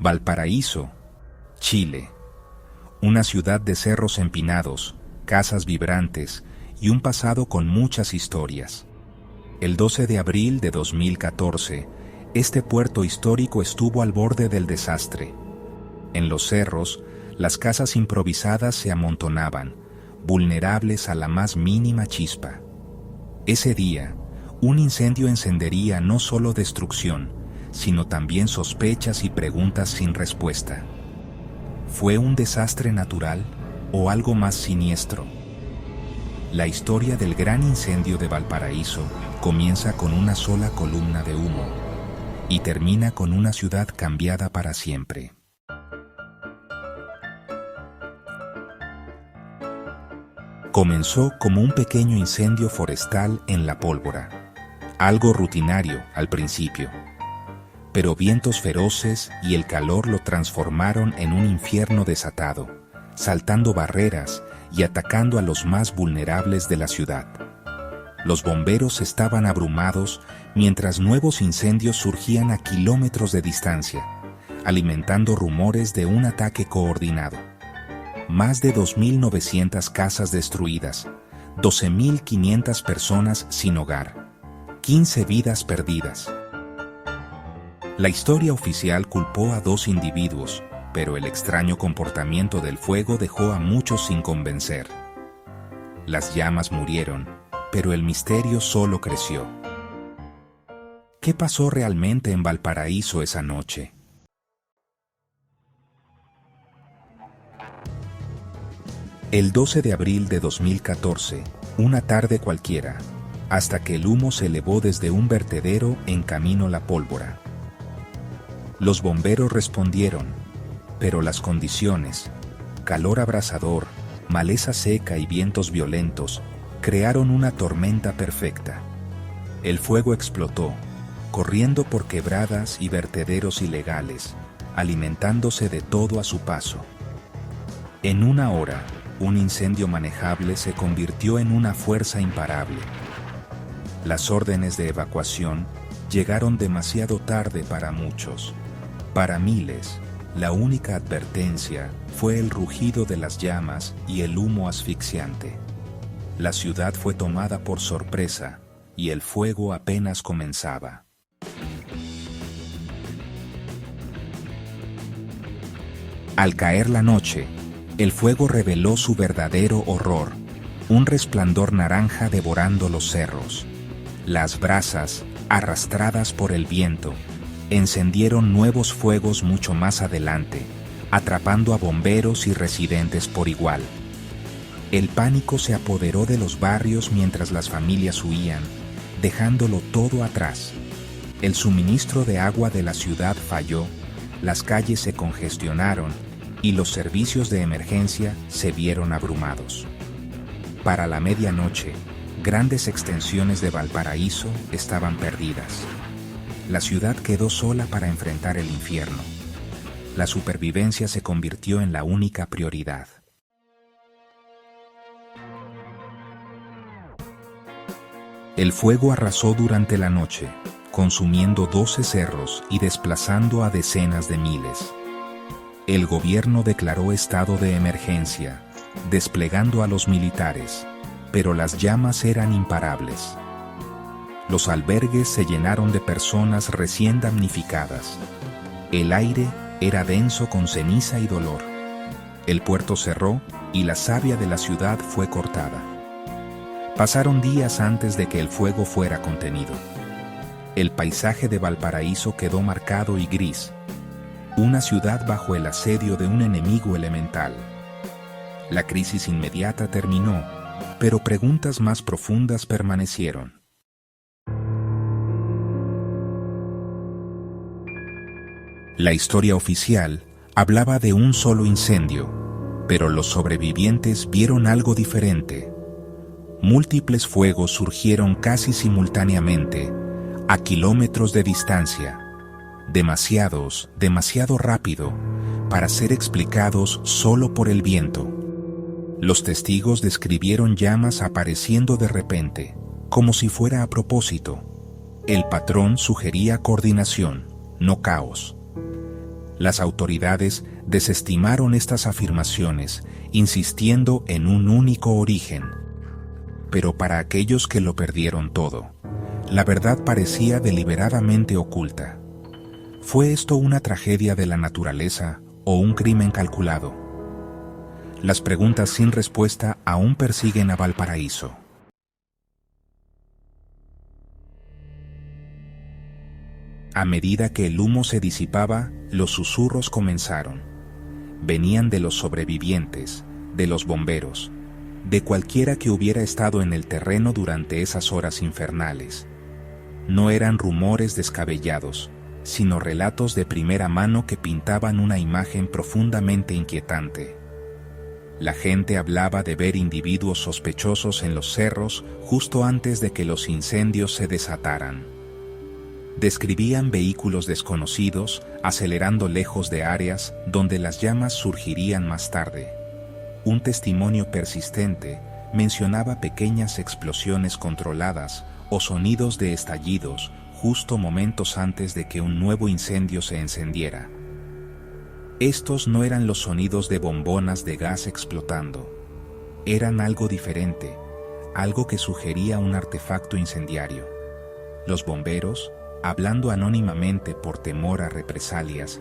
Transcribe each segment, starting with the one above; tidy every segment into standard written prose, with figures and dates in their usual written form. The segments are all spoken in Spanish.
Valparaíso, Chile. Una ciudad de cerros empinados, casas vibrantes y un pasado con muchas historias. El 12 de abril de 2014, este puerto histórico estuvo al borde del desastre. En los cerros, las casas improvisadas se amontonaban, vulnerables a la más mínima chispa. Ese día, un incendio encendería no solo destrucción, sino también sospechas y preguntas sin respuesta. ¿Fue un desastre natural o algo más siniestro? La historia del gran incendio de Valparaíso comienza con una sola columna de humo y termina con una ciudad cambiada para siempre. Comenzó como un pequeño incendio forestal en la pólvora, algo rutinario al principio. Pero vientos feroces y el calor lo transformaron en un infierno desatado, saltando barreras y atacando a los más vulnerables de la ciudad. Los bomberos estaban abrumados mientras nuevos incendios surgían a kilómetros de distancia, alimentando rumores de un ataque coordinado. Más de 2.900 casas destruidas, 12.500 personas sin hogar, 15 vidas perdidas. La historia oficial culpó a 2 individuos, pero el extraño comportamiento del fuego dejó a muchos sin convencer. Las llamas murieron, pero el misterio solo creció. ¿Qué pasó realmente en Valparaíso esa noche? El 12 de abril de 2014, una tarde cualquiera, hasta que el humo se elevó desde un vertedero en camino a la pólvora. Los bomberos respondieron, pero las condiciones, calor abrasador, maleza seca y vientos violentos, crearon una tormenta perfecta. El fuego explotó, corriendo por quebradas y vertederos ilegales, alimentándose de todo a su paso. En una hora, un incendio manejable se convirtió en una fuerza imparable. Las órdenes de evacuación llegaron demasiado tarde para muchos. Para miles, la única advertencia fue el rugido de las llamas y el humo asfixiante. La ciudad fue tomada por sorpresa y el fuego apenas comenzaba. Al caer la noche, el fuego reveló su verdadero horror, un resplandor naranja devorando los cerros. Las brasas, arrastradas por el viento, encendieron nuevos fuegos mucho más adelante, atrapando a bomberos y residentes por igual. El pánico se apoderó de los barrios mientras las familias huían, dejándolo todo atrás. El suministro de agua de la ciudad falló, las calles se congestionaron y los servicios de emergencia se vieron abrumados. Para la medianoche, grandes extensiones de Valparaíso estaban perdidas. La ciudad quedó sola para enfrentar el infierno. La supervivencia se convirtió en la única prioridad. El fuego arrasó durante la noche, consumiendo 12 cerros y desplazando a decenas de miles. El gobierno declaró estado de emergencia, desplegando a los militares, pero las llamas eran imparables. Los albergues se llenaron de personas recién damnificadas. El aire era denso con ceniza y dolor. El puerto cerró y la savia de la ciudad fue cortada. Pasaron días antes de que el fuego fuera contenido. El paisaje de Valparaíso quedó marcado y gris, una ciudad bajo el asedio de un enemigo elemental. La crisis inmediata terminó, pero preguntas más profundas permanecieron. La historia oficial hablaba de un solo incendio, pero los sobrevivientes vieron algo diferente. Múltiples fuegos surgieron casi simultáneamente, a kilómetros de distancia, demasiado rápido, para ser explicados solo por el viento. Los testigos describieron llamas apareciendo de repente, como si fuera a propósito. El patrón sugería coordinación, no caos. Las autoridades desestimaron estas afirmaciones, insistiendo en un único origen. Pero para aquellos que lo perdieron todo, la verdad parecía deliberadamente oculta. ¿Fue esto una tragedia de la naturaleza o un crimen calculado? Las preguntas sin respuesta aún persiguen a Valparaíso. A medida que el humo se disipaba, los susurros comenzaron. Venían de los sobrevivientes, de los bomberos, de cualquiera que hubiera estado en el terreno durante esas horas infernales. No eran rumores descabellados, sino relatos de primera mano que pintaban una imagen profundamente inquietante. La gente hablaba de ver individuos sospechosos en los cerros justo antes de que los incendios se desataran. Describían vehículos desconocidos acelerando lejos de áreas donde las llamas surgirían más tarde. Un testimonio persistente mencionaba pequeñas explosiones controladas o sonidos de estallidos justo momentos antes de que un nuevo incendio se encendiera. Estos no eran los sonidos de bombonas de gas explotando. Eran algo diferente, algo que sugería un artefacto incendiario. Los bomberos, hablando anónimamente por temor a represalias,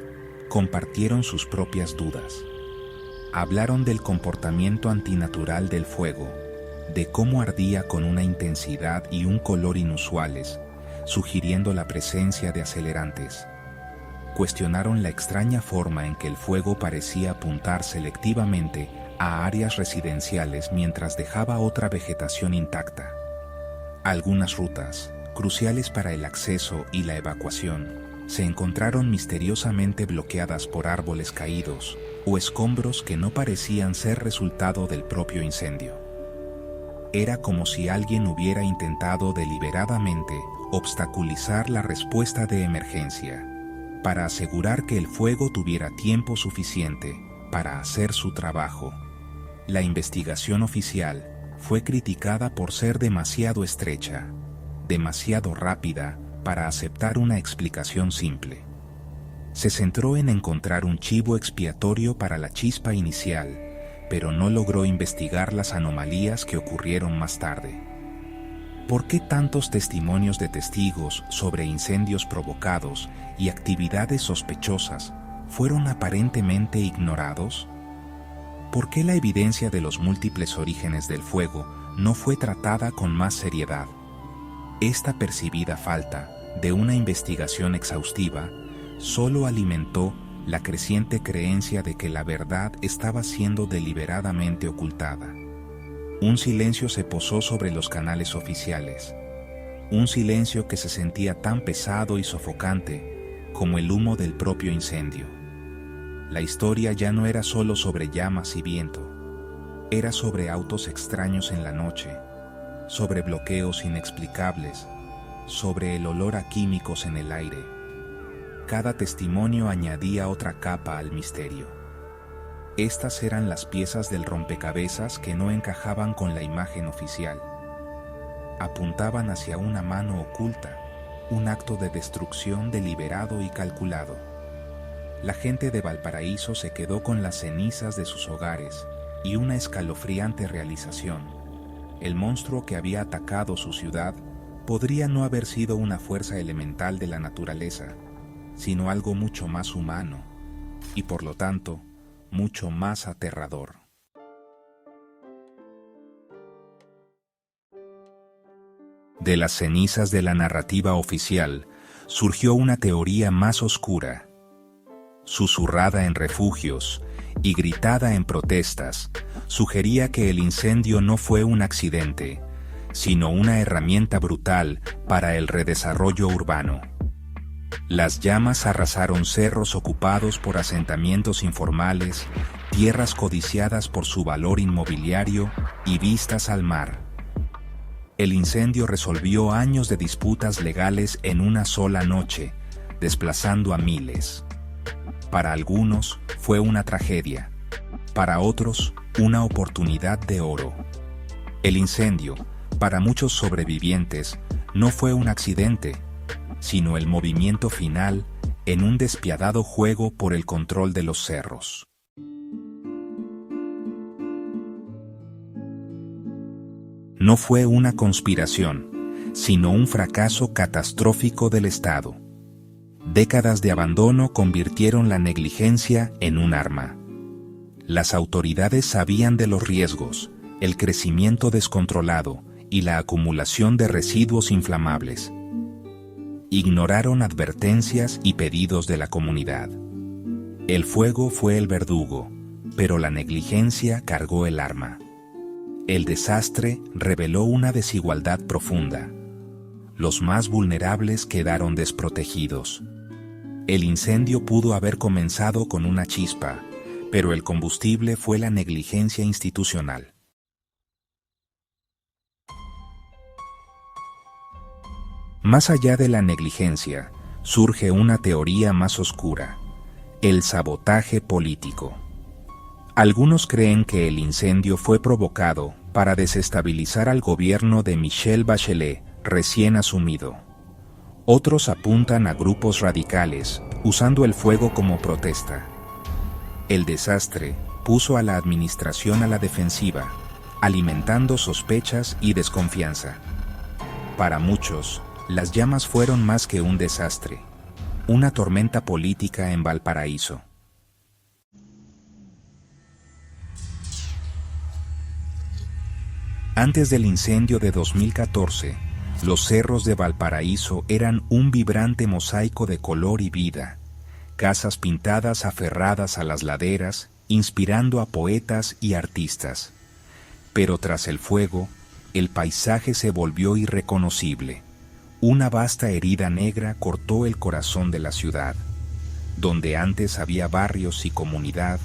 compartieron sus propias dudas. Hablaron del comportamiento antinatural del fuego, de cómo ardía con una intensidad y un color inusuales, sugiriendo la presencia de acelerantes. Cuestionaron la extraña forma en que el fuego parecía apuntar selectivamente a áreas residenciales mientras dejaba otra vegetación intacta. Algunas rutas, cruciales para el acceso y la evacuación, se encontraron misteriosamente bloqueadas por árboles caídos o escombros que no parecían ser resultado del propio incendio. Era como si alguien hubiera intentado deliberadamente obstaculizar la respuesta de emergencia, para asegurar que el fuego tuviera tiempo suficiente para hacer su trabajo. La investigación oficial fue criticada por ser demasiado estrecha, demasiado rápida para aceptar una explicación simple. Se centró en encontrar un chivo expiatorio para la chispa inicial, pero no logró investigar las anomalías que ocurrieron más tarde. ¿Por qué tantos testimonios de testigos sobre incendios provocados y actividades sospechosas fueron aparentemente ignorados? ¿Por qué la evidencia de los múltiples orígenes del fuego no fue tratada con más seriedad? Esta percibida falta de una investigación exhaustiva solo alimentó la creciente creencia de que la verdad estaba siendo deliberadamente ocultada. Un silencio se posó sobre los canales oficiales, un silencio que se sentía tan pesado y sofocante como el humo del propio incendio. La historia ya no era solo sobre llamas y viento, era sobre autos extraños en la noche, sobre bloqueos inexplicables, sobre el olor a químicos en el aire. Cada testimonio añadía otra capa al misterio. Estas eran las piezas del rompecabezas que no encajaban con la imagen oficial. Apuntaban hacia una mano oculta, un acto de destrucción deliberado y calculado. La gente de Valparaíso se quedó con las cenizas de sus hogares y una escalofriante realización. El monstruo que había atacado su ciudad podría no haber sido una fuerza elemental de la naturaleza, sino algo mucho más humano y, por lo tanto, mucho más aterrador. De las cenizas de la narrativa oficial surgió una teoría más oscura. Susurrada en refugios y gritada en protestas, sugería que el incendio no fue un accidente, sino una herramienta brutal para el redesarrollo urbano. Las llamas arrasaron cerros ocupados por asentamientos informales, tierras codiciadas por su valor inmobiliario y vistas al mar. El incendio resolvió años de disputas legales en una sola noche, desplazando a miles. Para algunos fue una tragedia, para otros una oportunidad de oro. El incendio, para muchos sobrevivientes, no fue un accidente, sino el movimiento final en un despiadado juego por el control de los cerros. No fue una conspiración, sino un fracaso catastrófico del Estado. Décadas de abandono convirtieron la negligencia en un arma. Las autoridades sabían de los riesgos, el crecimiento descontrolado y la acumulación de residuos inflamables. Ignoraron advertencias y pedidos de la comunidad. El fuego fue el verdugo, pero la negligencia cargó el arma. El desastre reveló una desigualdad profunda. Los más vulnerables quedaron desprotegidos. El incendio pudo haber comenzado con una chispa, pero el combustible fue la negligencia institucional. Más allá de la negligencia, surge una teoría más oscura: el sabotaje político. Algunos creen que el incendio fue provocado para desestabilizar al gobierno de Michelle Bachelet, recién asumido. Otros apuntan a grupos radicales, usando el fuego como protesta. El desastre puso a la administración a la defensiva, alimentando sospechas y desconfianza. Para muchos, las llamas fueron más que un desastre, una tormenta política en Valparaíso. Antes del incendio de 2014, los cerros de Valparaíso eran un vibrante mosaico de color y vida, casas pintadas aferradas a las laderas, inspirando a poetas y artistas. Pero tras el fuego, el paisaje se volvió irreconocible. Una vasta herida negra cortó el corazón de la ciudad. Donde antes había barrios y comunidad,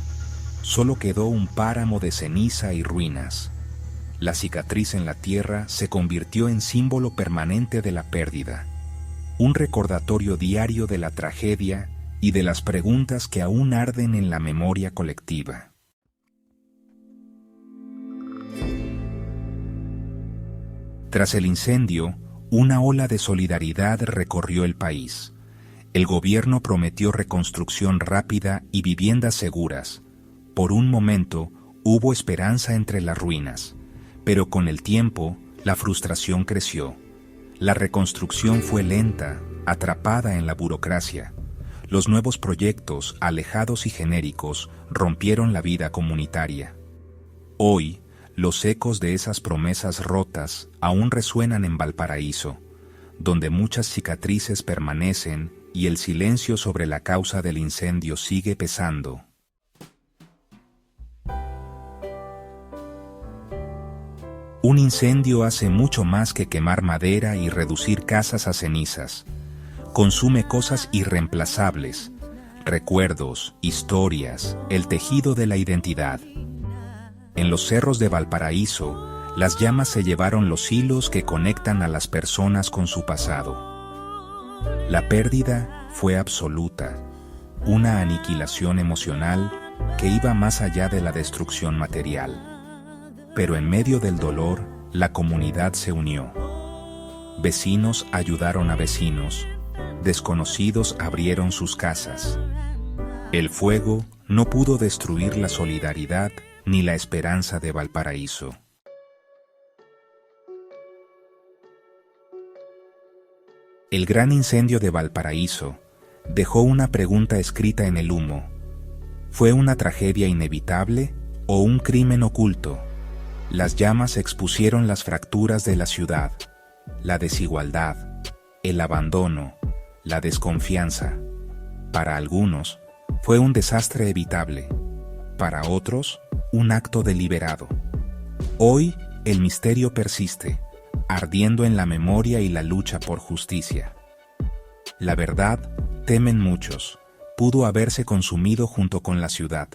solo quedó un páramo de ceniza y ruinas. La cicatriz en la tierra se convirtió en símbolo permanente de la pérdida, un recordatorio diario de la tragedia y de las preguntas que aún arden en la memoria colectiva. Tras el incendio, una ola de solidaridad recorrió el país. El gobierno prometió reconstrucción rápida y viviendas seguras. Por un momento, hubo esperanza entre las ruinas. Pero con el tiempo, la frustración creció. La reconstrucción fue lenta, atrapada en la burocracia. Los nuevos proyectos, alejados y genéricos, rompieron la vida comunitaria. Hoy, los ecos de esas promesas rotas aún resuenan en Valparaíso, donde muchas cicatrices permanecen y el silencio sobre la causa del incendio sigue pesando. Un incendio hace mucho más que quemar madera y reducir casas a cenizas. Consume cosas irreemplazables, recuerdos, historias, el tejido de la identidad. En los cerros de Valparaíso, las llamas se llevaron los hilos que conectan a las personas con su pasado. La pérdida fue absoluta, una aniquilación emocional que iba más allá de la destrucción material. Pero en medio del dolor, la comunidad se unió. Vecinos ayudaron a vecinos, desconocidos abrieron sus casas. El fuego no pudo destruir la solidaridad ni la esperanza de Valparaíso. El gran incendio de Valparaíso dejó una pregunta escrita en el humo. ¿Fue una tragedia inevitable o un crimen oculto? Las llamas expusieron las fracturas de la ciudad, la desigualdad, el abandono, la desconfianza. Para algunos, fue un desastre evitable. Para otros, un acto deliberado. Hoy, el misterio persiste, ardiendo en la memoria y la lucha por justicia. La verdad, temen muchos, pudo haberse consumido junto con la ciudad.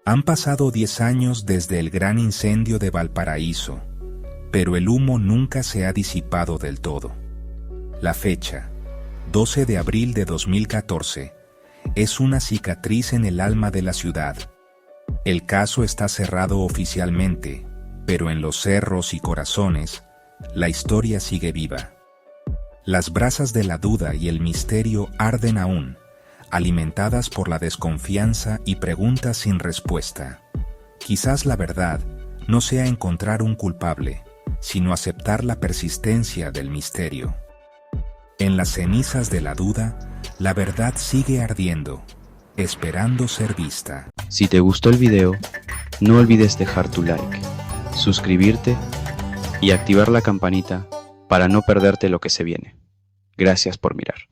Han pasado 10 años desde el gran incendio de Valparaíso, pero el humo nunca se ha disipado del todo. La fecha, 12 de abril de 2014, es una cicatriz en el alma de la ciudad. El caso está cerrado oficialmente, pero en los cerros y corazones la historia sigue viva. Las brasas de la duda y el misterio arden aún, alimentadas por la desconfianza y preguntas sin respuesta. Quizás la verdad no sea encontrar un culpable, sino aceptar la persistencia del misterio. En las cenizas de la duda, la verdad sigue ardiendo, esperando ser vista. Si te gustó el video, no olvides dejar tu like, suscribirte y activar la campanita para no perderte lo que se viene. Gracias por mirar.